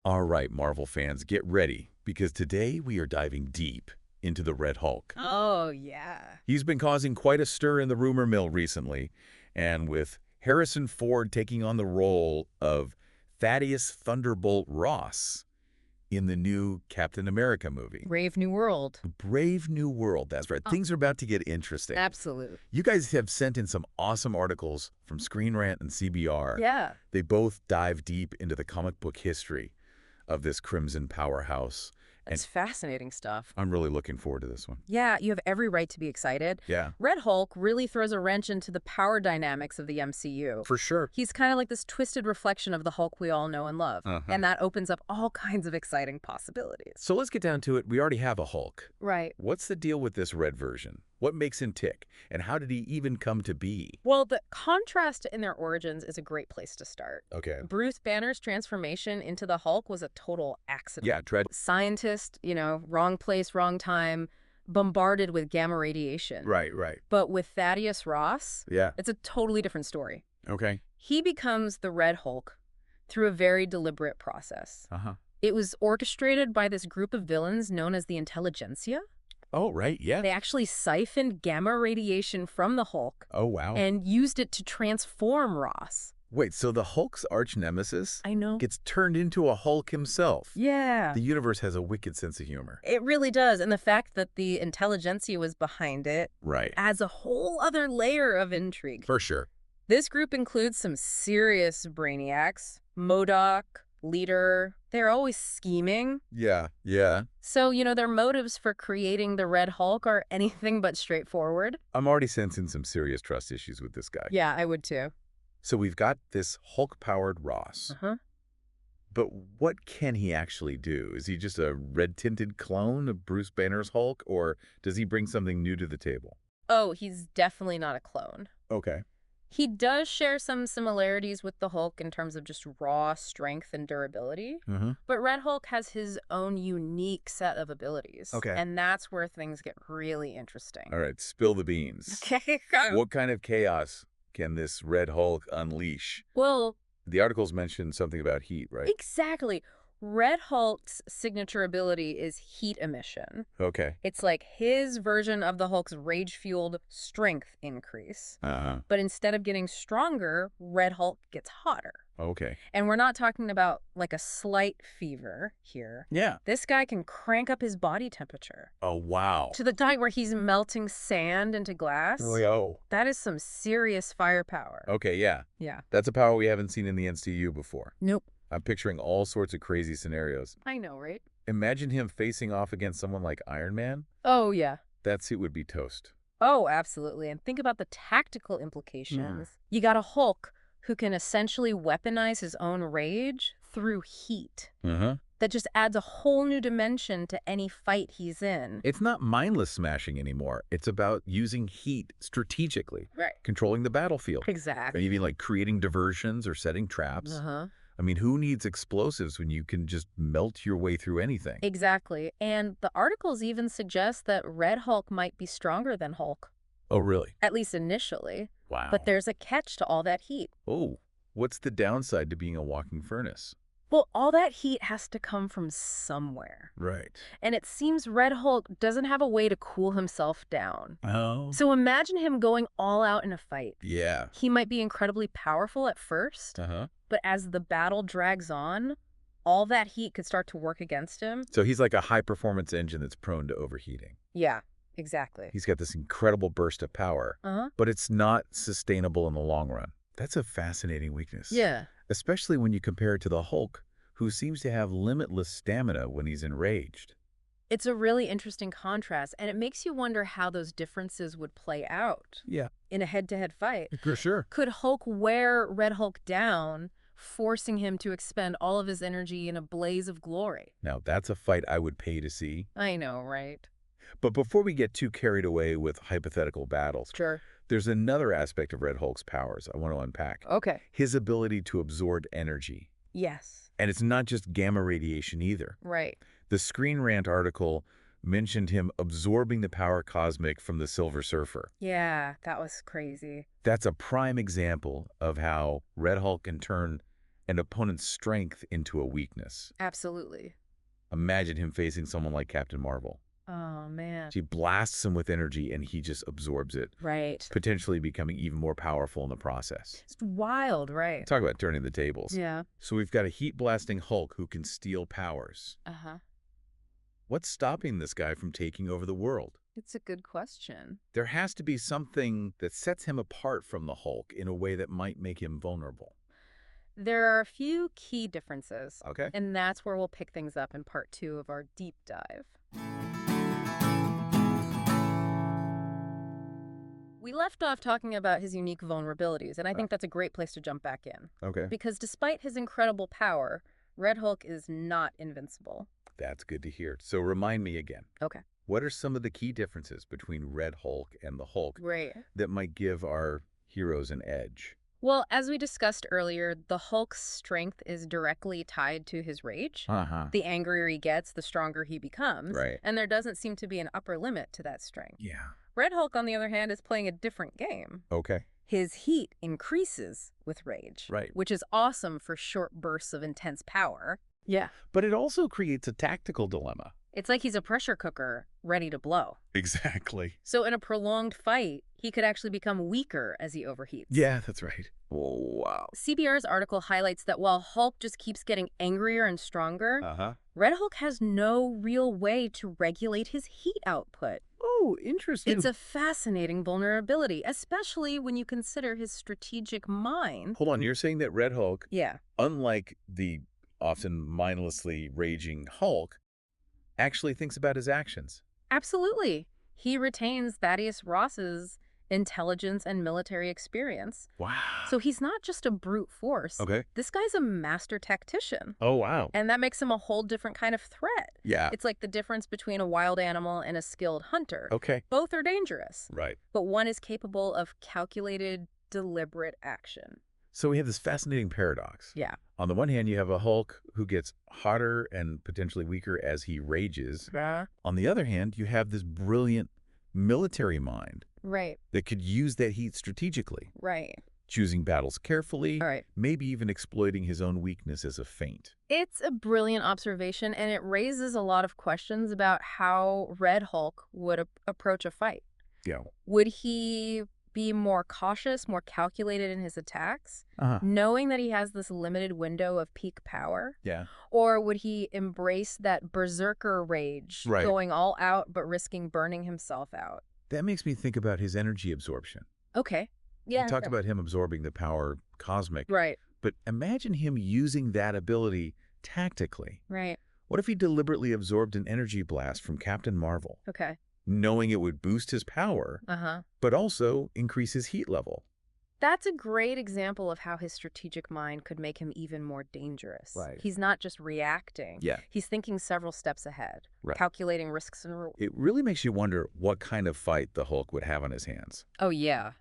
All right, Marvel fans, get ready, because today we are diving deep into the Red Hulk. Oh, yeah. He's been causing quite a stir in the rumor mill recently, and with Harrison Ford taking on the role of Thaddeus Thunderbolt Ross in the new Captain America movie. Brave New World. Brave New World, that's right. Oh. Things are about to get interesting. Absolute. You guys have sent in some awesome articles from Screen Rant and CBR. Yeah. They both dive deep into the comic book history of this Crimson powerhouse. That's fascinating stuff. I'm really looking forward to this one. Yeah, you have every right to be excited. Yeah. Red Hulk really throws a wrench into the power dynamics of the MCU. For sure. He's kind of like this twisted reflection of the Hulk we all know and love. And that opens up all kinds of exciting possibilities. So let's get down to it. We already have a Hulk. Right. What's the deal with this red version? What makes him tick? And how did he even come to be? Well, the contrast in their origins is a great place to start. Okay. Bruce Banner's transformation into the Hulk was a total accident. Yeah, Scientist, wrong place, wrong time, bombarded with gamma radiation. Right. But with Thaddeus Ross, Yeah. it's a totally different story. Okay. He becomes the Red Hulk through a very deliberate process. It was orchestrated by this group of villains known as the Intelligentsia. Oh, right. Yeah. They actually siphoned gamma radiation from the Hulk Oh, wow. and used it to transform Ross. Wait, so the Hulk's arch nemesis I know. gets turned into a Hulk himself? Yeah. The universe has a wicked sense of humor. It really does. And the fact that the Intelligentsia was behind it Right. adds a whole other layer of intrigue. For sure. This group includes some serious brainiacs. MODOK, Leader, they're always scheming. Yeah. So, their motives for creating the Red Hulk are anything but straightforward. I'm already sensing some serious trust issues with this guy. Yeah, I would too. So we've got this Hulk-powered Ross. But what can he actually do? Is he just a red-tinted clone of Bruce Banner's Hulk, or does he bring something new to the table? Oh, he's definitely not a clone. Okay. He does share some similarities with the Hulk in terms of just raw strength and durability. But Red Hulk has his own unique set of abilities. Okay. And that's where things get really interesting. All right, spill the beans. Okay. What kind of chaos can this Red Hulk unleash? Well, The articles mentioned something about heat, right? exactly. Red Hulk's signature ability is heat emission. Okay. It's like his version of the Hulk's rage-fueled strength increase. But instead of getting stronger, Red Hulk gets hotter. Okay. And we're not talking about like a slight fever here. Yeah. This guy can crank up his body temperature Oh, wow. to the point where he's melting sand into glass. Oh. That is some serious firepower. Okay, yeah. Yeah. That's a power we haven't seen in the MCU before. Nope. I'm picturing all sorts of crazy scenarios. I know, right? Imagine him facing off against someone like Iron Man. Oh, yeah. That suit would be toast. Oh, absolutely. And think about the tactical implications. You got a Hulk who can essentially weaponize his own rage through heat. That just adds a whole new dimension to any fight he's in. It's not mindless smashing anymore. It's about using heat strategically. Right. Controlling the battlefield. Exactly. Maybe like creating diversions or setting traps. I mean, who needs explosives when you can just melt your way through anything? Exactly. And the articles even suggest that Red Hulk might be stronger than Hulk. Oh, really? At least initially. Wow. But there's a catch to all that heat. Oh, what's the downside to being a walking furnace? Well, all that heat has to come from somewhere. Right. And it seems Red Hulk doesn't have a way to cool himself down. Oh. So imagine him going all out in a fight. Yeah. He might be incredibly powerful at first, but as the battle drags on, all that heat could start to work against him. So he's like a high-performance engine that's prone to overheating. Yeah, exactly. He's got this incredible burst of power, but it's not sustainable in the long run. That's a fascinating weakness. Yeah. Especially when you compare it to the Hulk, who seems to have limitless stamina when he's enraged. It's a really interesting contrast, and it makes you wonder how those differences would play out. Yeah. In a head-to-head fight. For sure. Could Hulk wear Red Hulk down, forcing him to expend all of his energy in a blaze of glory? Now, that's a fight I would pay to see. I know, right? But before we get too carried away with hypothetical battles, Sure. there's another aspect of Red Hulk's powers I want to unpack. Okay. His ability to absorb energy. Yes. And it's not just gamma radiation either. Right. The Screen Rant article mentioned him absorbing the power cosmic from the Silver Surfer. Yeah, that was crazy. That's a prime example of how Red Hulk can turn an opponent's strength into a weakness. Absolutely. Imagine him facing someone like Captain Marvel. Oh, man. She blasts him with energy and he just absorbs it, Right. potentially becoming even more powerful in the process. It's wild, right? Talk about turning the tables. Yeah. So we've got a heat-blasting Hulk who can steal powers. Uh-huh. What's stopping this guy from taking over the world? It's a good question. There has to be something that sets him apart from the Hulk in a way that might make him vulnerable. There are a few key differences. Okay. And that's where we'll pick things up in part 2 of our deep dive. We left off talking about his unique vulnerabilities, and I think that's a great place to jump back in. Okay. Because despite his incredible power, Red Hulk is not invincible. That's good to hear. So remind me again. Okay. What are some of the key differences between Red Hulk and the Hulk Right. that might give our heroes an edge? Well, as we discussed earlier, the Hulk's strength is directly tied to his rage. Uh-huh. The angrier he gets, the stronger he becomes. Right. And there doesn't seem to be an upper limit to that strength. Yeah. Red Hulk, on the other hand, is playing a different game. Okay. His heat increases with rage. Right. Which is awesome for short bursts of intense power. Yeah. But it also creates a tactical dilemma. It's like he's a pressure cooker ready to blow. Exactly. So in a prolonged fight, he could actually become weaker as he overheats. Yeah, that's right. Oh, wow. CBR's article highlights that while Hulk just keeps getting angrier and stronger, Uh-huh. Red Hulk has no real way to regulate his heat output. Oh, interesting. It's a fascinating vulnerability, especially when you consider his strategic mind. Hold on, you're saying that Red Hulk, Yeah. unlike the often mindlessly raging Hulk, actually thinks about his actions. Absolutely. He retains Thaddeus Ross's intelligence and military experience. Wow. So he's not just a brute force. Okay. This guy's a master tactician. Oh, wow. And that makes him a whole different kind of threat. Yeah. It's like the difference between a wild animal and a skilled hunter. Okay. Both are dangerous, Right. but one is capable of calculated, deliberate action. So we have this fascinating paradox. Yeah. On the one hand, you have a Hulk who gets hotter and potentially weaker as he rages. Yeah. On the other hand, you have this brilliant military mind Right. that could use that heat strategically, Right. choosing battles carefully, All right. maybe even exploiting his own weakness as a feint. It's a brilliant observation, and it raises a lot of questions about how Red Hulk would approach a fight. Yeah. Would he be more cautious, more calculated in his attacks, Uh-huh. knowing that he has this limited window of peak power? Yeah. Or would he embrace that berserker rage, Right. going all out but risking burning himself out? That makes me think about his energy absorption. Okay. Yeah. We talked about him absorbing the power cosmic, Right. but imagine him using that ability tactically. Right. What if he deliberately absorbed an energy blast from Captain Marvel, Okay. knowing it would boost his power, Uh-huh. but also increase his heat level? That's a great example of how his strategic mind could make him even more dangerous. Right. He's not just reacting. Yeah. He's thinking several steps ahead, Right. calculating risks and rewards. It really makes you wonder what kind of fight the Hulk would have on his hands. Oh, yeah.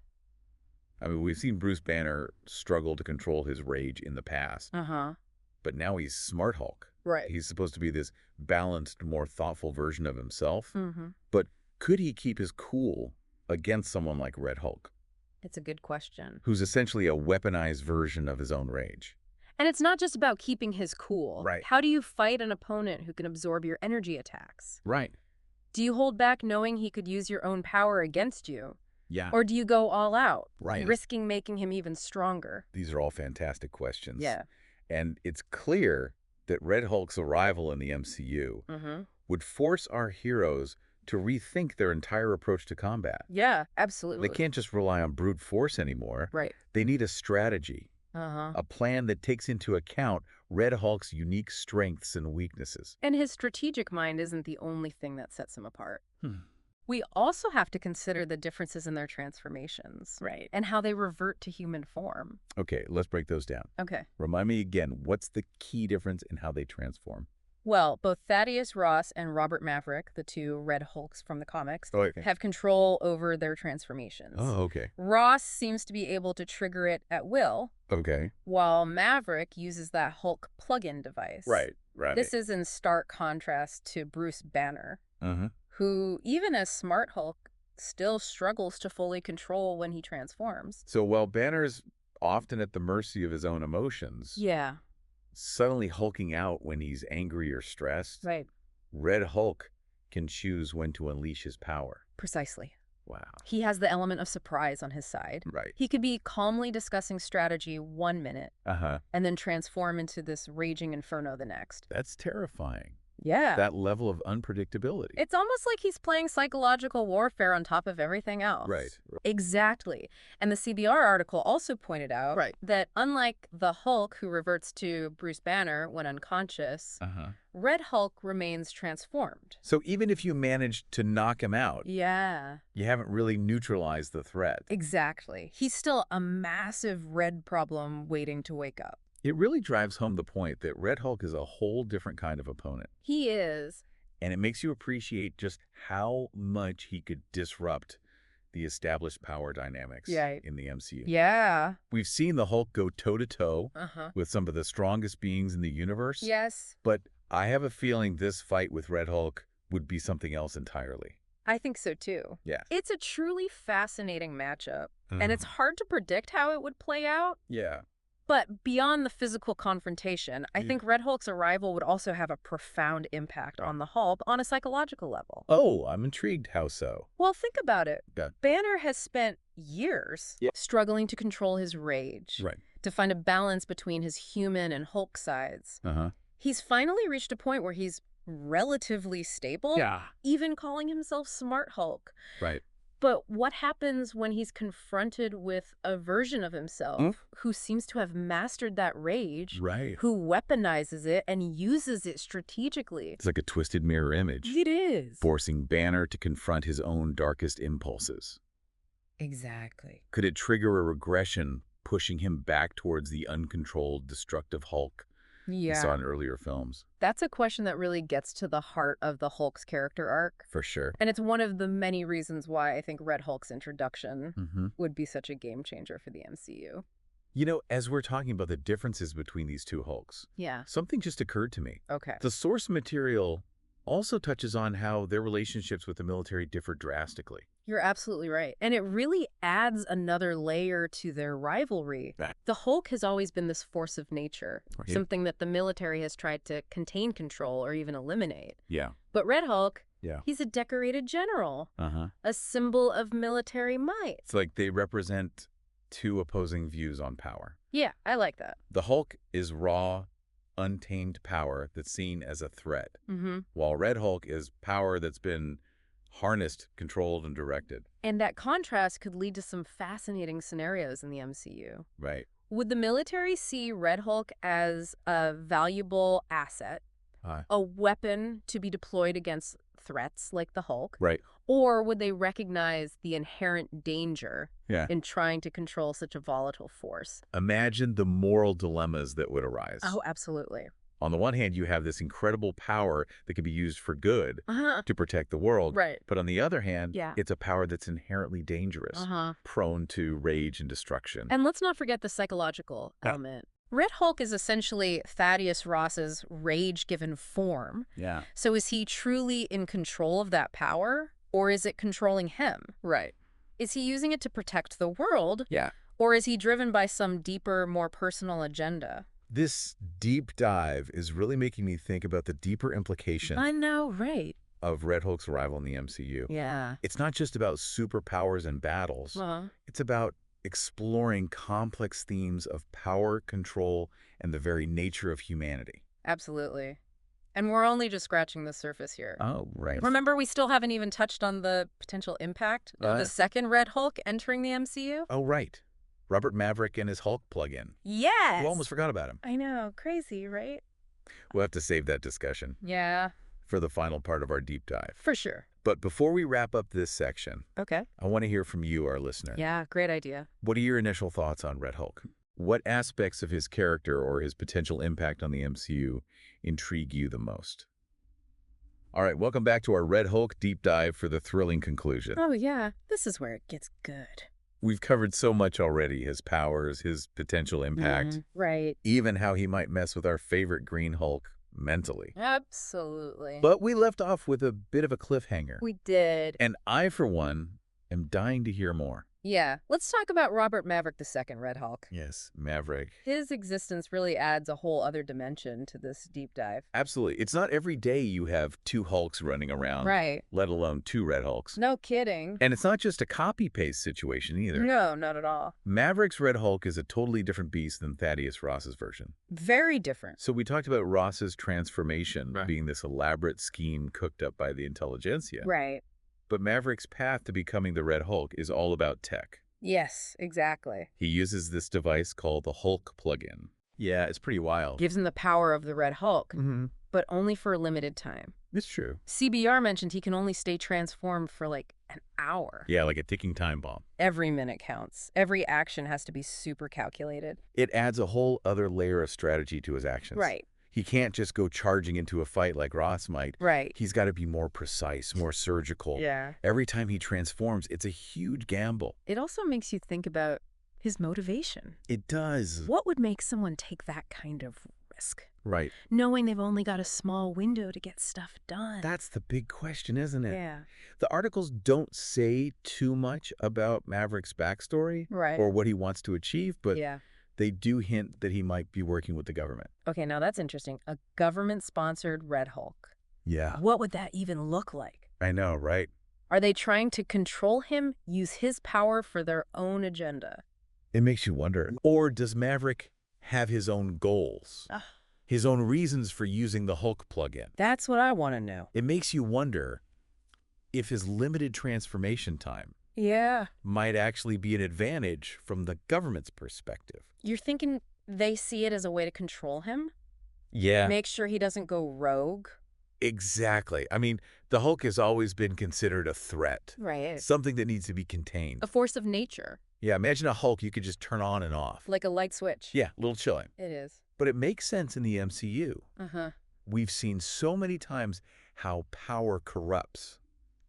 I mean, we've seen Bruce Banner struggle to control his rage in the past, Uh-huh. but now he's Smart Hulk. Right. He's supposed to be this balanced, more thoughtful version of himself. Mm-hmm. But could he keep his cool against someone like Red Hulk, It's a good question. who's essentially a weaponized version of his own rage? And it's not just about keeping his cool. Right. How do you fight an opponent who can absorb your energy attacks? Right. Do you hold back knowing he could use your own power against you? Yeah. Or do you go all out, Right. risking making him even stronger? These are all fantastic questions. Yeah. And it's clear that Red Hulk's arrival in the MCU Mm-hmm. would force our heroes to rethink their entire approach to combat. Yeah, absolutely. They can't just rely on brute force anymore. Right. They need a strategy, Uh-huh. a plan that takes into account Red Hulk's unique strengths and weaknesses. And his strategic mind isn't the only thing that sets him apart. Hmm. We also have to consider the differences in their transformations. Right. And how they revert to human form. Okay, let's break those down. Okay. Remind me again, what's the key difference in how they transform? Well, both Thaddeus Ross and Robert Maverick, the two Red Hulks from the comics, Oh, okay. have control over their transformations. Oh, okay. Ross seems to be able to trigger it at will, Okay. while Maverick uses that Hulk plug-in device. Right. This is in stark contrast to Bruce Banner, Uh-huh. who, even as Smart Hulk, still struggles to fully control when he transforms. So while Banner's often at the mercy of his own emotions, Yeah, suddenly hulking out when he's angry or stressed. right. Red Hulk can choose when to unleash his power. Precisely. Wow. He has the element of surprise on his side. Right. He could be calmly discussing strategy 1 minute Uh-huh. and then transform into this raging inferno the next. That's terrifying. Yeah. That level of unpredictability. It's almost like he's playing psychological warfare on top of everything else. Right. Exactly. And the CBR article also pointed out that unlike the Hulk, who reverts to Bruce Banner when unconscious, Uh-huh. Red Hulk remains transformed. So even if you manage to knock him out, Yeah. you haven't really neutralized the threat. Exactly. He's still a massive red problem waiting to wake up. It really drives home the point that Red Hulk is a whole different kind of opponent. He is. And it makes you appreciate just how much he could disrupt the established power dynamics in the MCU. Yeah. We've seen the Hulk go toe-to-toe Uh-huh. with some of the strongest beings in the universe. Yes. But I have a feeling this fight with Red Hulk would be something else entirely. I think so too. Yeah. It's a truly fascinating matchup, and it's hard to predict how it would play out. Yeah. But beyond the physical confrontation, I think Red Hulk's arrival would also have a profound impact on the Hulk on a psychological level. Oh, I'm intrigued. How so? Well, think about it. Okay. Banner has spent years struggling to control his rage, Right. to find a balance between his human and Hulk sides. Uh-huh. He's finally reached a point where he's relatively stable, even calling himself Smart Hulk. Right. But what happens when he's confronted with a version of himself who seems to have mastered that rage, Right. who weaponizes it and uses it strategically? It's like a twisted mirror image, It is. forcing Banner to confront his own darkest impulses. Exactly. Could it trigger a regression, pushing him back towards the uncontrolled, destructive Hulk we saw in earlier films? That's a question that really gets to the heart of the Hulk's character arc. For sure. And it's one of the many reasons why I think Red Hulk's introduction would be such a game changer for the MCU. You know, as we're talking about the differences between these two Hulks, Yeah. something just occurred to me. Okay. The source material also touches on how their relationships with the military differ drastically. You're absolutely right. And it really adds another layer to their rivalry. Right. The Hulk has always been this force of nature, Right. something that the military has tried to contain, control, or even eliminate. Yeah. But Red Hulk, Yeah. he's a decorated general, Uh-huh. a symbol of military might. It's like they represent two opposing views on power. Yeah, I like that. The Hulk is raw, untamed power that's seen as a threat, Mm-hmm. while Red Hulk is power that's been harnessed, controlled, and directed. And that contrast could lead to some fascinating scenarios in the MCU. Right. Would the military see Red Hulk as a valuable asset, a weapon to be deployed against threats like the Hulk? Right. Or would they recognize the inherent danger Yeah. in trying to control such a volatile force? Imagine the moral dilemmas that would arise. Oh, absolutely. On the one hand, you have this incredible power that can be used for good Uh-huh. to protect the world. Right. But on the other hand, Yeah. it's a power that's inherently dangerous, Uh-huh. prone to rage and destruction. And let's not forget the psychological element. Red Hulk is essentially Thaddeus Ross's rage-given form. Yeah. So is he truly in control of that power, or is it controlling him? Right. Is he using it to protect the world, Yeah. or is he driven by some deeper, more personal agenda? This deep dive is really making me think about the deeper implication I know, right? of Red Hulk's arrival in the MCU. Yeah. It's not just about superpowers and battles. It's about exploring complex themes of power, control, and the very nature of humanity. Absolutely. And we're only just scratching the surface here. Oh, right. Remember, we still haven't even touched on the potential impact of the second Red Hulk entering the MCU? Oh, right. Robert Maverick and his Hulk plug-in. Yes! You almost forgot about him. I know. Crazy, right? We'll have to save that discussion Yeah. for the final part of our deep dive. For sure. But before we wrap up this section, Okay. I want to hear from you, our listener. Yeah, great idea. What are your initial thoughts on Red Hulk? What aspects of his character or his potential impact on the MCU intrigue you the most? All right, welcome back to our Red Hulk deep dive for the thrilling conclusion. Oh, yeah. This is where it gets good. We've covered so much already, his powers, his potential impact, Right. even how he might mess with our favorite Green Hulk mentally. Absolutely. But we left off with a bit of a cliffhanger. We did. And I, for one, am dying to hear more. Yeah, let's talk about Robert Maverick II, Red Hulk. Yes, Maverick. His existence really adds a whole other dimension to this deep dive. Absolutely. It's not every day you have two Hulks running around, Right. let alone two Red Hulks. No kidding. And it's not just a copy-paste situation either. No, not at all. Maverick's Red Hulk is a totally different beast than Thaddeus Ross's version. Very different. So we talked about Ross's transformation Right. being this elaborate scheme cooked up by the intelligentsia. Right. But Maverick's path to becoming the Red Hulk is all about tech. Yes, exactly. He uses this device called the Hulk plug-in. Yeah, it's pretty wild. Gives him the power of the Red Hulk, Mm-hmm. but only for a limited time. It's true. CBR mentioned he can only stay transformed for like an hour. Yeah, like a ticking time bomb. Every minute counts. Every action has to be super calculated. It adds a whole other layer of strategy to his actions. Right. He can't just go charging into a fight like Ross might. Right. He's got to be more precise, more surgical. Yeah. Every time he transforms, it's a huge gamble. It also makes you think about his motivation. It does. What would make someone take that kind of risk? Right. Knowing they've only got a small window to get stuff done. That's the big question, isn't it? Yeah. The articles don't say too much about Maverick's backstory Right. or what he wants to achieve, but Yeah. they do hint that he might be working with the government. Okay, now that's interesting. A government-sponsored Red Hulk. Yeah. What would that even look like? I know, right? Are they trying to control him, use his power for their own agenda? It makes you wonder. Or does Maverick have his own goals? Ugh. His own reasons for using the Hulk plug-in? That's what I want to know. It makes you wonder if his limited transformation time Yeah. might actually be an advantage from the government's perspective. You're thinking they see it as a way to control him? Yeah. Make sure he doesn't go rogue? Exactly. I mean, the Hulk has always been considered a threat. Right. Something that needs to be contained. A force of nature, Yeah, imagine a Hulk you could just turn on and off. like a light switch. Yeah, a little chilling. It is. But it makes sense in the MCU. Uh-huh. We've seen so many times how power corrupts,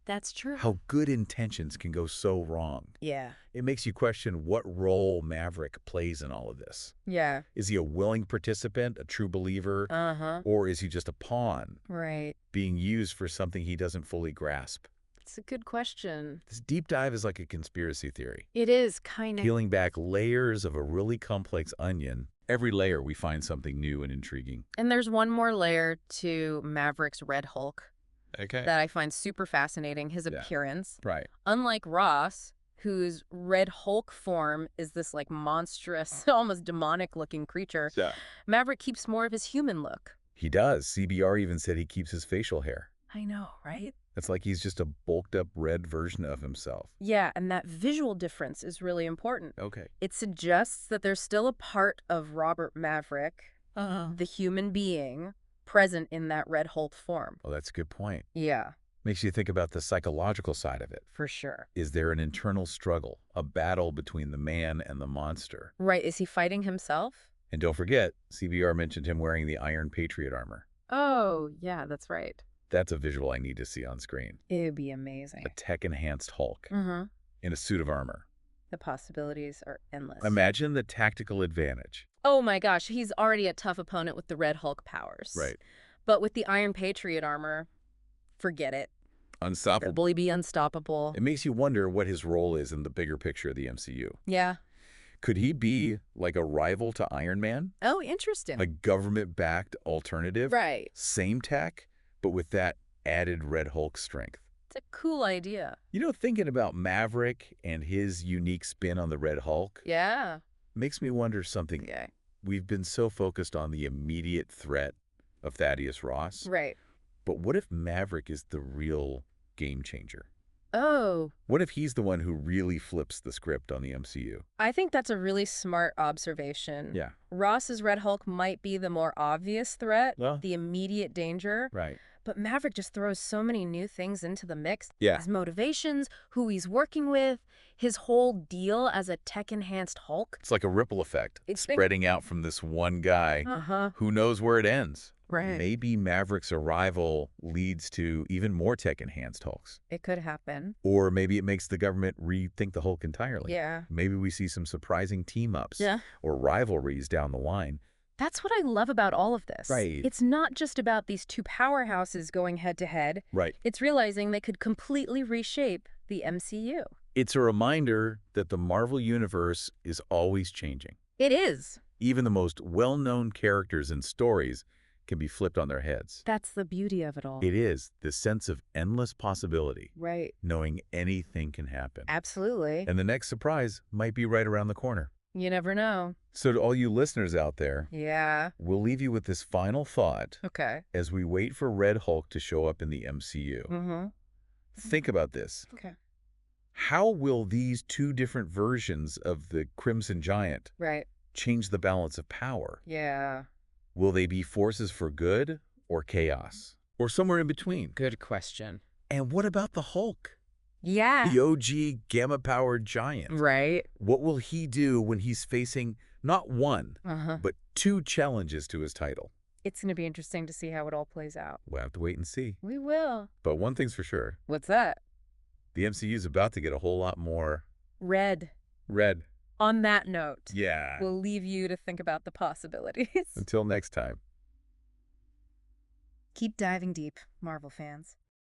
That's true. how good intentions can go so wrong. Yeah. It makes you question what role Maverick plays in all of this. Yeah. Is he a willing participant, a true believer, Uh-huh. or is he just a pawn Right. being used for something he doesn't fully grasp? It's a good question. This deep dive is like a conspiracy theory, It is kind of. peeling back layers of a really complex onion. Every layer we find something new and intriguing. And there's one more layer to Maverick's Red Hulk Okay. that I find super fascinating, his Yeah. appearance. Right. Unlike Ross, whose Red Hulk form is this like monstrous, almost demonic looking creature, Yeah. Maverick keeps more of his human look. He does. CBR even said he keeps his facial hair. I know, right? It's like he's just a bulked up red version of himself. Yeah, and that visual difference is really important. Okay. It suggests that there's still a part of Robert Maverick, the human being, present in that Red Hulk form. Well, that's a good point. Yeah, Makes you think about the psychological side of it. for sure. Is there an internal struggle, a battle between the man and the monster? Right, is he fighting himself? And don't forget, CBR mentioned him wearing the Iron Patriot armor. Oh, yeah, that's right. That's a visual I need to see on screen. It would be amazing. A tech-enhanced Hulk Mm-hmm. in a suit of armor. The possibilities are endless. Imagine the tactical advantage. Oh my gosh, he's already a tough opponent with the Red Hulk powers. Right. But with the Iron Patriot armor, forget it. Unstoppable. Probably be unstoppable. It makes you wonder what his role is in the bigger picture of the MCU. Yeah. Could he be like a rival to Iron Man? Oh, interesting. A government-backed alternative? Right. Same tech, but with that added Red Hulk strength. It's a cool idea. You know, thinking about Maverick and his unique spin on the Red Hulk Yeah. makes me wonder something. Okay. We've been so focused on the immediate threat of Thaddeus Ross. Right. But what if Maverick is the real game changer? Oh, What if he's the one who really flips the script on the MCU? I think that's a really smart observation. Yeah. Ross's Red Hulk might be the more obvious threat, Well. the immediate danger, Right. but Maverick just throws so many new things into the mix. Yeah. His motivations, who he's working with, his whole deal as a tech-enhanced Hulk. It's like a ripple effect, It's spreading out from this one guy. Uh-huh. Who knows where it ends? Right. Maybe Maverick's arrival leads to even more tech-enhanced Hulks. It could happen. Or maybe it makes the government rethink the Hulk entirely. Yeah. Maybe we see some surprising team-ups Yeah. or rivalries down the line. That's what I love about all of this. Right. It's not just about these two powerhouses going head-to-head. Right. It's realizing they could completely reshape the MCU. It's a reminder that the Marvel Universe is always changing. It is. Even the most well-known characters and stories can be flipped on their heads. That's the beauty of it all. It is the sense of endless possibility, Right. knowing anything can happen. Absolutely. And the next surprise might be right around the corner. You never know. So to all you listeners out there, Yeah. we'll leave you with this final thought Okay. as we wait for Red Hulk to show up in the MCU. Mm-hmm. Think about this. Okay. How will these two different versions of the Crimson Giant Right. change the balance of power? Yeah. Will they be forces for good or chaos? Or somewhere in between? Good question. And what about the Hulk? Yeah. The OG gamma-powered giant. Right. What will he do when he's facing not one, Uh-huh. but two challenges to his title? It's going to be interesting to see how it all plays out. We'll have to wait and see. We will. But one thing's for sure. What's that? The MCU is about to get a whole lot more Red. red. On that note, Yeah. we'll leave you to think about the possibilities. Until next time. Keep diving deep, Marvel fans.